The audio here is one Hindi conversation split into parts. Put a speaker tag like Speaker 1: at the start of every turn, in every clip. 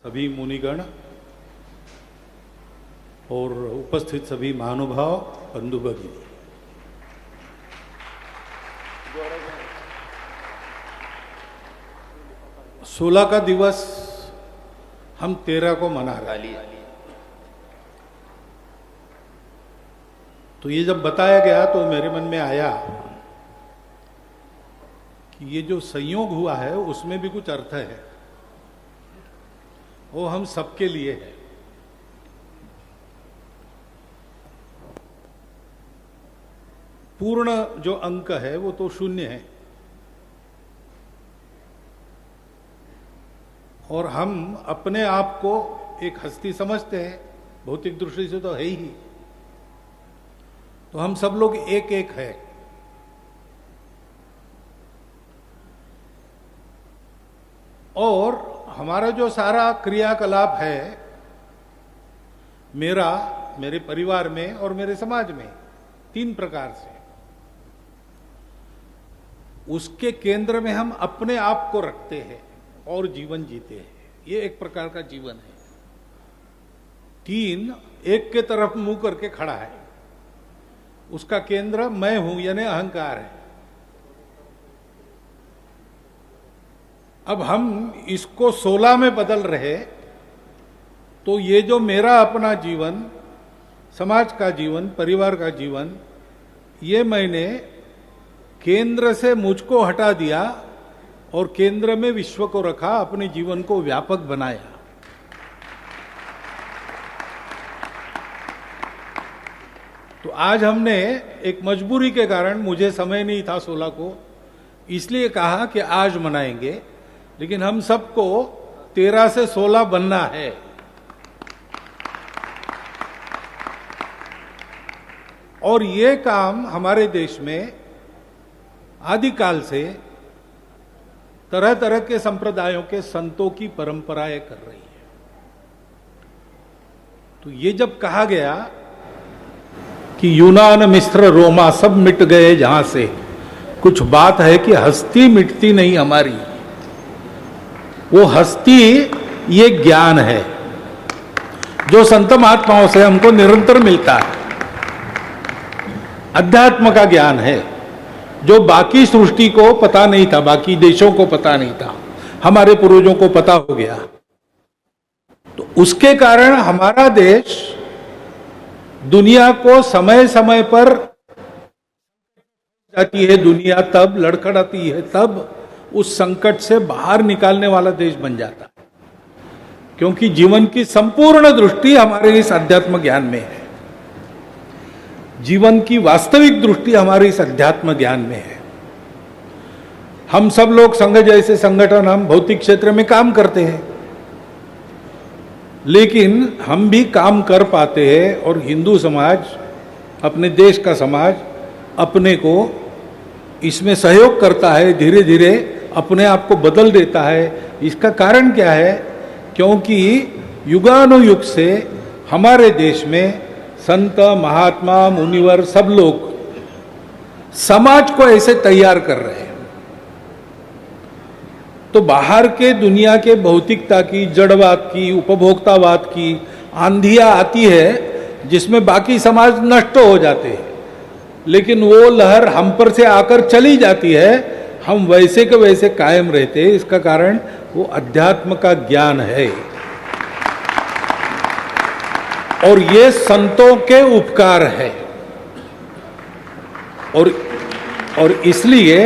Speaker 1: सभी मुनिगण और उपस्थित सभी महानुभाव बंधु भगिनी, 16 का दिवस हम 13 को मना रहे हैं। तो ये जब बताया गया तो मेरे मन में आया कि ये जो संयोग हुआ है उसमें भी कुछ अर्थ है, वो हम सबके लिए है। पूर्ण जो अंक है वो तो 0 है, और हम अपने आप को एक हस्ती समझते हैं, भौतिक दृष्टि से तो है ही। तो हम सब लोग एक एक है। और हमारा जो सारा क्रियाकलाप है, मेरे परिवार में और मेरे समाज में 3 प्रकार से, उसके केंद्र में हम अपने आप को रखते हैं और जीवन जीते हैं। ये एक प्रकार का जीवन है। 3 एक के तरफ मुंह करके खड़ा है, उसका केंद्र मैं हूं यानी अहंकार है। अब हम इसको 16 में बदल रहे, तो ये जो मेरा अपना जीवन, समाज का जीवन, परिवार का जीवन, ये मैंने केंद्र से मुझको हटा दिया और केंद्र में विश्व को रखा, अपने जीवन को व्यापक बनाया। तो आज हमने एक मजबूरी के कारण, मुझे समय नहीं था 16 को, इसलिए कहा कि आज मनाएंगे, लेकिन हम सबको 13 से 16 बनना है। और ये काम हमारे देश में आदिकाल से तरह तरह के संप्रदायों के संतों की परंपराएं कर रही है। तो ये जब कहा गया कि यूनान, मिस्र, रोमा सब मिट गए जहां से, कुछ बात है कि हस्ती मिटती नहीं हमारी। वो हस्ती ये ज्ञान है जो संत महात्माओं से हमको निरंतर मिलता है। अध्यात्म का ज्ञान है जो बाकी सृष्टि को पता नहीं था, बाकी देशों को पता नहीं था, हमारे पूर्वजों को पता हो गया। तो उसके कारण हमारा देश दुनिया को समय समय पर जाती है, दुनिया तब लड़खड़ाती है, तब उस संकट से बाहर निकालने वाला देश बन जाता है, क्योंकि जीवन की संपूर्ण दृष्टि हमारे इस अध्यात्म ज्ञान में है। जीवन की वास्तविक दृष्टि हमारे इस अध्यात्म ज्ञान में है। हम सब लोग संघ जैसे संगठन, हम भौतिक क्षेत्र में काम करते हैं, लेकिन हम भी काम कर पाते हैं, और हिंदू समाज, अपने देश का समाज अपने को इसमें सहयोग करता है, धीरे धीरे अपने आप को बदल देता है। इसका कारण क्या है? क्योंकि युगानुयुग से हमारे देश में संत, महात्मा, मुनिवर सब लोग समाज को ऐसे तैयार कर रहे हैं। तो बाहर के दुनिया के भौतिकता की, जड़वाद की, उपभोक्तावाद की आंधियां आती है जिसमें बाकी समाज नष्ट हो जाते हैं, लेकिन वो लहर हम पर से आकर चली जाती है, हम वैसे के वैसे कायम रहते हैं। इसका कारण वो अध्यात्म का ज्ञान है, और ये संतों के उपकार है। और इसलिए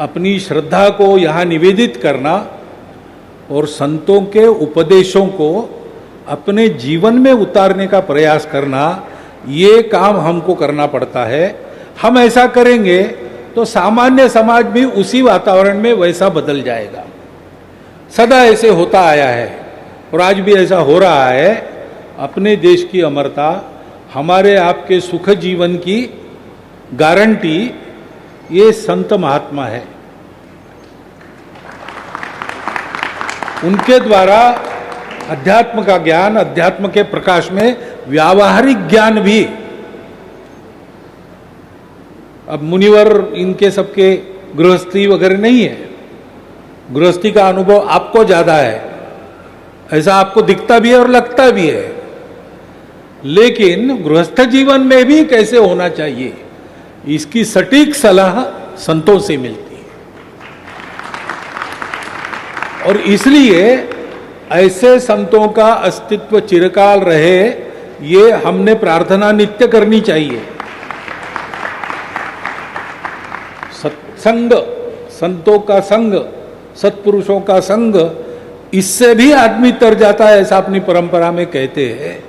Speaker 1: अपनी श्रद्धा को यहां निवेदित करना और संतों के उपदेशों को अपने जीवन में उतारने का प्रयास करना, ये काम हमको करना पड़ता है। हम ऐसा करेंगे तो सामान्य समाज भी उसी वातावरण में वैसा बदल जाएगा। सदा ऐसे होता आया है और आज भी ऐसा हो रहा है। अपने देश की अमरता, हमारे आपके सुख जीवन की गारंटी ये संत महात्मा है। उनके द्वारा अध्यात्म का ज्ञान, अध्यात्म के प्रकाश में व्यावहारिक ज्ञान भी। अब मुनिवर इनके सबके गृहस्थी वगैरह नहीं है, गृहस्थी का अनुभव आपको ज्यादा है, ऐसा आपको दिखता भी है और लगता भी है, लेकिन गृहस्थ जीवन में भी कैसे होना चाहिए, इसकी सटीक सलाह संतों से मिलती है। और इसलिए ऐसे संतों का अस्तित्व चिरकाल रहे, ये हमने प्रार्थना नित्य करनी चाहिए। सत्संग, संतों का संग, सत्पुरुषों का संग, इससे भी आदमी तर जाता है, ऐसा अपनी परंपरा में कहते हैं।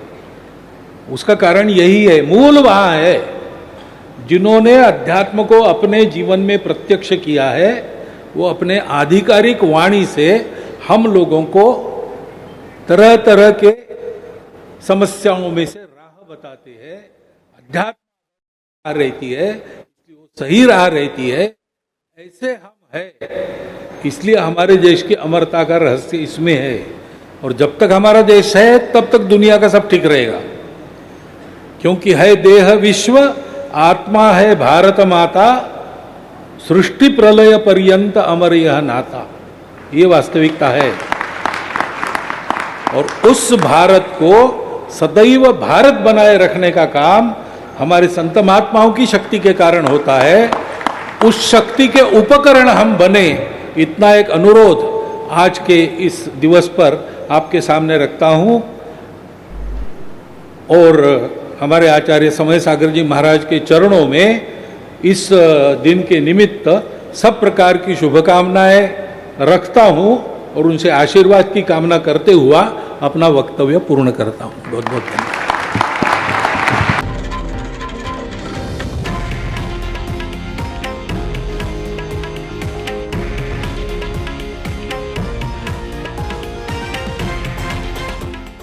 Speaker 1: उसका कारण यही है, मूल वहां है। जिन्होंने अध्यात्म को अपने जीवन में प्रत्यक्ष किया है, वो अपने आधिकारिक वाणी से हम लोगों को तरह तरह के समस्याओं में से राह बताते हैं। अध्यात्म रहती है, सही राह रहती है, ऐसे हम है। इसलिए हमारे देश की अमरता का रहस्य इसमें है। और जब तक हमारा देश है, तब तक दुनिया का सब ठीक रहेगा, क्योंकि है देह विश्व, आत्मा है भारत माता, सृष्टि प्रलय पर्यंत अमर यह नाता। ये वास्तविकता है। और उस भारत को सदैव भारत बनाए रखने का काम हमारे संत महात्माओं की शक्ति के कारण होता है। उस शक्ति के उपकरण हम बने, इतना एक अनुरोध आज के इस दिवस पर आपके सामने रखता हूं। और हमारे आचार्य समय सागर जी महाराज के चरणों में इस दिन के निमित्त सब प्रकार की शुभकामनाएं रखता हूं और उनसे आशीर्वाद की कामना करते हुआ अपना वक्तव्य पूर्ण करता हूं। बहुत बहुत धन्यवाद।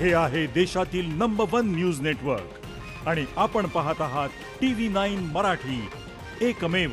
Speaker 2: हे आहे देशातील नंबर 1 न्यूज नेटवर्क आणि आपण पाहत आहात TV9 मराठी, एकमेव।